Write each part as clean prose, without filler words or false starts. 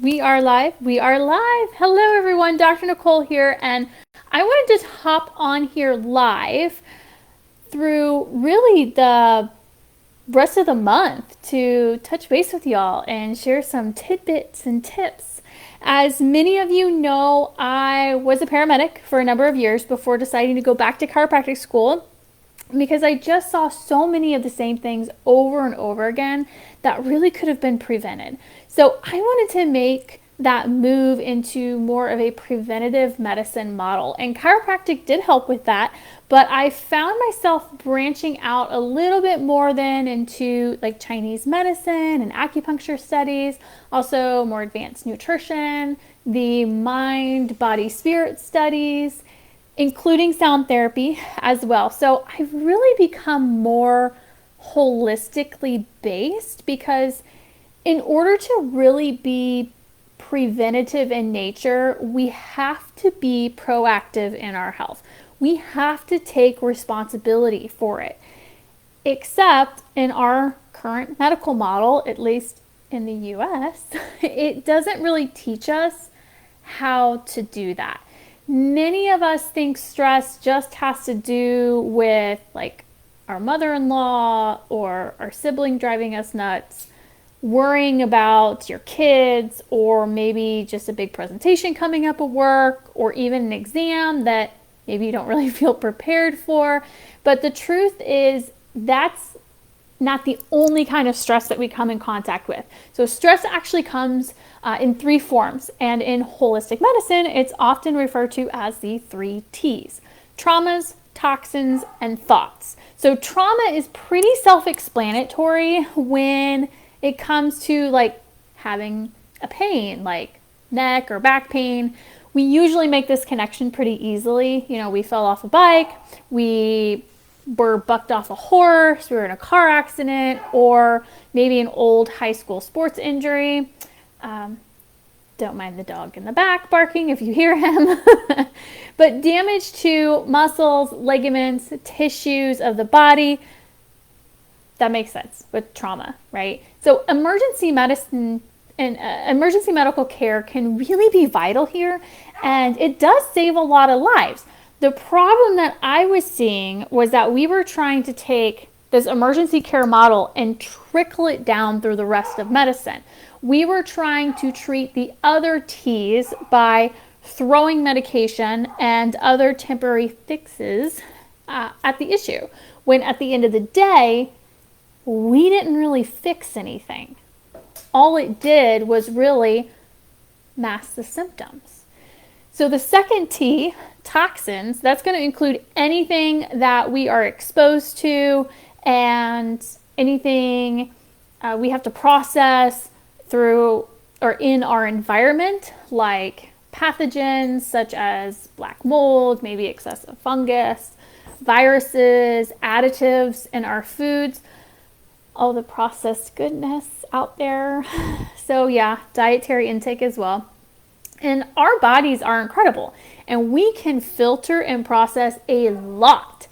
We are live. We are live. Hello, everyone. Dr. Nicole here, and I want to just hop on here live through really the rest of the month to touch base with y'all and share some tidbits and tips. As many of you know, I was a paramedic for a number of years before deciding to go back to chiropractic school, because I just saw so many of the same things over and over again that really could have been prevented. So I wanted to make that move into more of a preventative medicine model. And chiropractic did help with that, but I found myself branching out a little bit more then into like Chinese medicine and acupuncture studies, also more advanced nutrition, the mind, body, spirit studies, including sound therapy as well. So I've really become more holistically based, because in order to really be preventative in nature, we have to be proactive in our health. We have to take responsibility for it. Except in our current medical model, at least in the US, it doesn't really teach us how to do that. Many of us think stress just has to do with like our mother-in-law or our sibling driving us nuts, worrying about your kids, or maybe just a big presentation coming up at work, or even an exam that maybe you don't really feel prepared for. But the truth is that's not the only kind of stress that we come in contact with. So stress actually comes in three forms, and in holistic medicine, it's often referred to as the 3 T's: traumas, toxins, and thoughts. So trauma is pretty self-explanatory when it comes to like having a pain, like neck or back pain. We usually make this connection pretty easily. You know, we fell off a bike, we were bucked off a horse, we were in a car accident, or maybe an old high school sports injury. Don't mind the dog in the back barking if you hear him. But damage to muscles, ligaments, tissues of the body, that makes sense with trauma, right? So emergency medicine and emergency medical care can really be vital here, and it does save a lot of lives. The problem that I was seeing was that we were trying to take this emergency care model and trickle it down through the rest of medicine. We were trying to treat the other T's by throwing medication and other temporary fixes at the issue, when at the end of the day, we didn't really fix anything. All it did was really mask the symptoms. So the second T, toxins, that's going to include anything that we are exposed to and anything we have to process through or in our environment, like pathogens such as black mold, maybe excessive fungus, viruses, additives in our foods, all the processed goodness out there. So yeah, dietary intake as well. And our bodies are incredible, and we can filter and process a lot.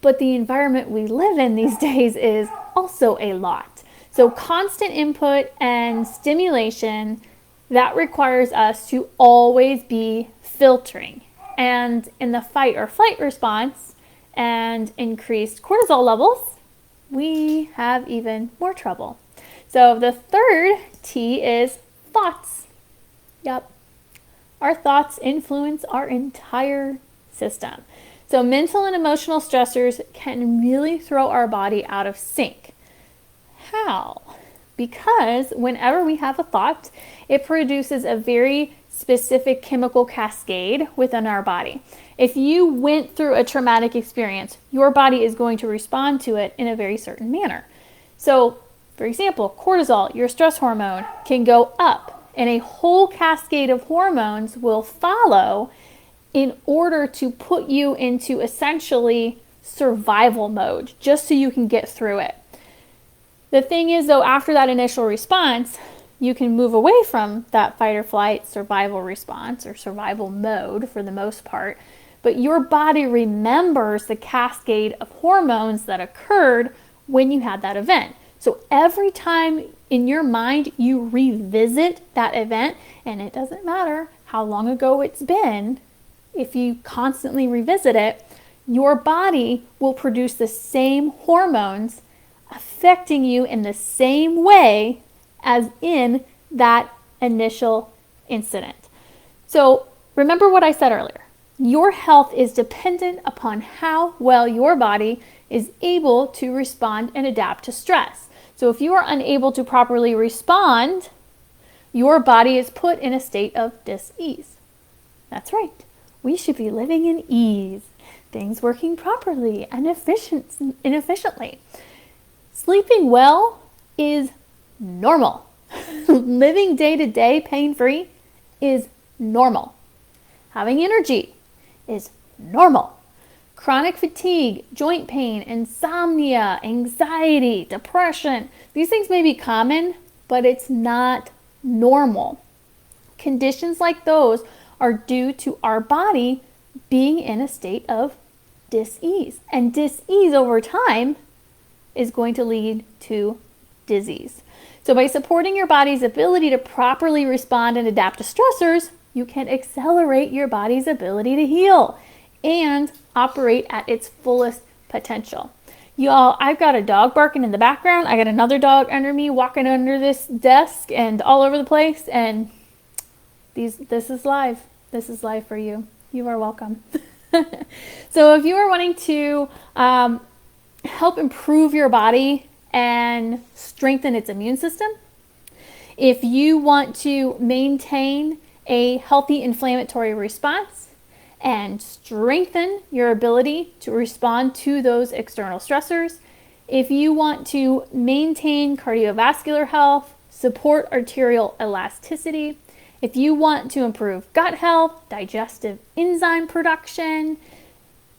But the environment we live in these days is also a lot. So constant input and stimulation, that requires us to always be filtering. And in the fight or flight response and increased cortisol levels, we have even more trouble. So the third T is thoughts. Yep. Our thoughts influence our entire system. So mental and emotional stressors can really throw our body out of sync. How? Because whenever we have a thought, it produces a very specific chemical cascade within our body. If you went through a traumatic experience, your body is going to respond to it in a very certain manner. So, for example, cortisol, your stress hormone, can go up, and a whole cascade of hormones will follow in order to put you into essentially survival mode, just so you can get through it. The thing is, though, after that initial response, you can move away from that fight or flight survival response or survival mode for the most part, but your body remembers the cascade of hormones that occurred when you had that event. So every time In your mind, you revisit that event, and it doesn't matter how long ago it's been. If you constantly revisit it, your body will produce the same hormones affecting you in the same way as in that initial incident. So remember what I said earlier. Your health is dependent upon how well your body is able to respond and adapt to stress. So if you are unable to properly respond, your body is put in a state of dis-ease. That's right. We should be living in ease, things working properly and efficiently. Sleeping well is normal. Living day to day pain-free is normal. Having energy is normal. Chronic fatigue, joint pain, insomnia, anxiety, depression, these things may be common, but it's not normal. Conditions like those are due to our body being in a state of dis-ease. And dis-ease over time is going to lead to disease. So by supporting your body's ability to properly respond and adapt to stressors, you can accelerate your body's ability to heal and operate at its fullest potential. Y'all, I've got a dog barking in the background. I got another dog under me walking under this desk and all over the place. And this is live. This is live for you. You are welcome. So if you are wanting to help improve your body and strengthen its immune system, if you want to maintain a healthy inflammatory response and strengthen your ability to respond to those external stressors, if you want to maintain cardiovascular health, support arterial elasticity, if you want to improve gut health, digestive enzyme production,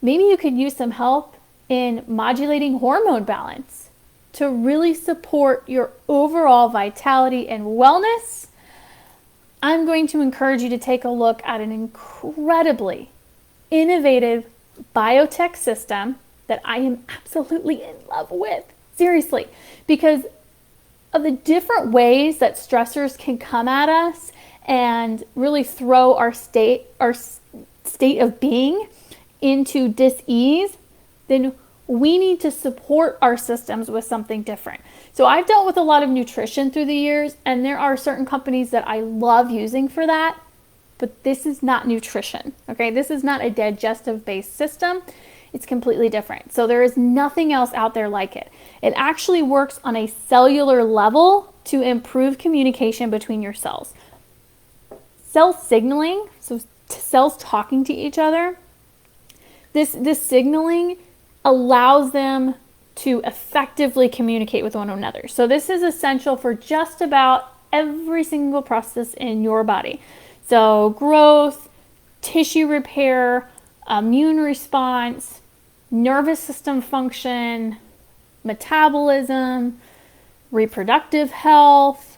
maybe you could use some help in modulating hormone balance to really support your overall vitality and wellness, I'm going to encourage you to take a look at an incredibly innovative biotech system that I am absolutely in love with. Seriously, because of the different ways that stressors can come at us and really throw our state of being into dis-ease, then we need to support our systems with something different. So I've dealt with a lot of nutrition through the years, and there are certain companies that I love using for that, but this is not nutrition, okay? This is not a digestive-based system. It's completely different. So there is nothing else out there like it. It actually works on a cellular level to improve communication between your cells. Cell signaling, so cells talking to each other, this signaling allows them to effectively communicate with one another. So this is essential for just about every single process in your body. So growth, tissue repair, immune response, nervous system function, metabolism, reproductive health.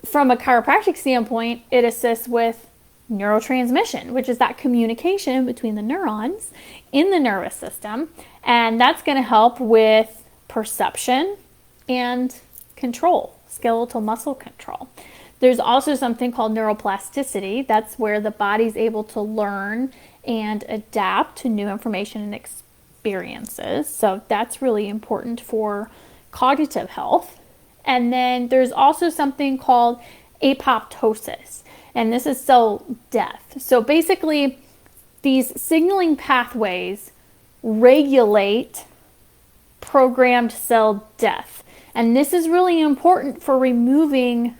From a chiropractic standpoint, it assists with neurotransmission, which is that communication between the neurons in the nervous system. And that's going to help with perception and control, skeletal muscle control. There's also something called neuroplasticity. That's where the body's able to learn and adapt to new information and experiences. So that's really important for cognitive health. And then there's also something called apoptosis. And this is cell death. So basically, these signaling pathways regulate programmed cell death. And this is really important for removing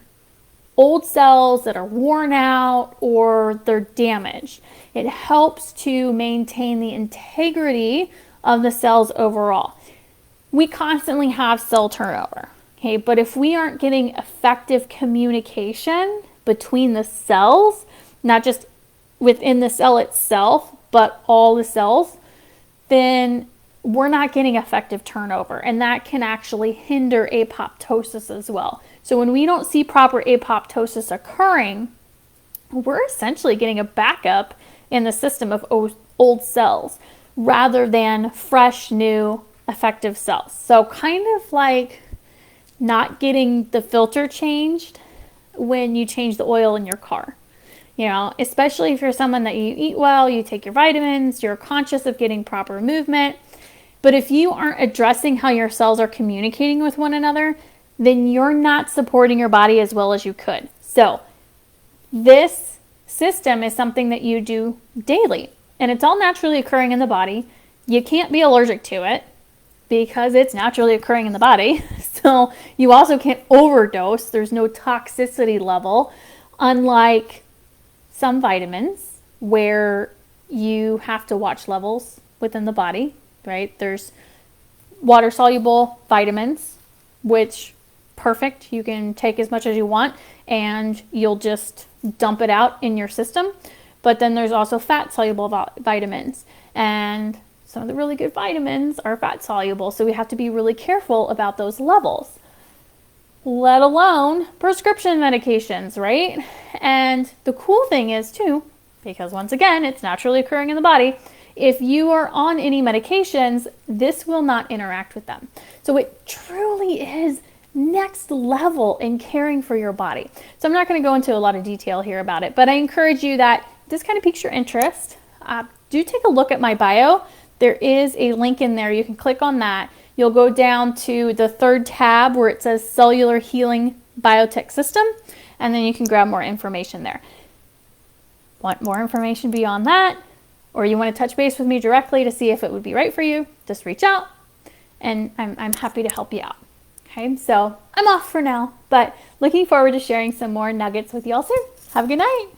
old cells that are worn out or they're damaged. It helps to maintain the integrity of the cells overall. We constantly have cell turnover, okay? But if we aren't getting effective communication between the cells, not just within the cell itself, but all the cells, then we're not getting effective turnover. And that can actually hinder apoptosis as well. So when we don't see proper apoptosis occurring, we're essentially getting a backup in the system of old cells rather than fresh, new, effective cells. So kind of like not getting the filter changed when you change the oil in your car. You know, especially if you're someone that you eat well, you take your vitamins, you're conscious of getting proper movement. But if you aren't addressing how your cells are communicating with one another, then you're not supporting your body as well as you could. So this system is something that you do daily, and it's all naturally occurring in the body. You can't be allergic to it because it's naturally occurring in the body. So you also can't overdose. There's no toxicity level, unlike some vitamins where you have to watch levels within the body, right? There's water soluble vitamins, which perfect. You can take as much as you want and you'll just dump it out in your system. But then there's also fat soluble vitamins, and some of the really good vitamins are fat soluble. So we have to be really careful about those levels, let alone prescription medications, right? And the cool thing is too, because once again, it's naturally occurring in the body, if you are on any medications, this will not interact with them. So it truly is next level in caring for your body. So I'm not going to go into a lot of detail here about it, but I encourage you that this kind of piques your interest. Do take a look at my bio. There is a link in there. You can click on that. You'll go down to the third tab where it says Cellular Healing Biotech System, and then you can grab more information there. Want more information beyond that, or you want to touch base with me directly to see if it would be right for you, just reach out, and I'm happy to help you out. Okay, so I'm off for now, but looking forward to sharing some more nuggets with you all soon. Have a good night.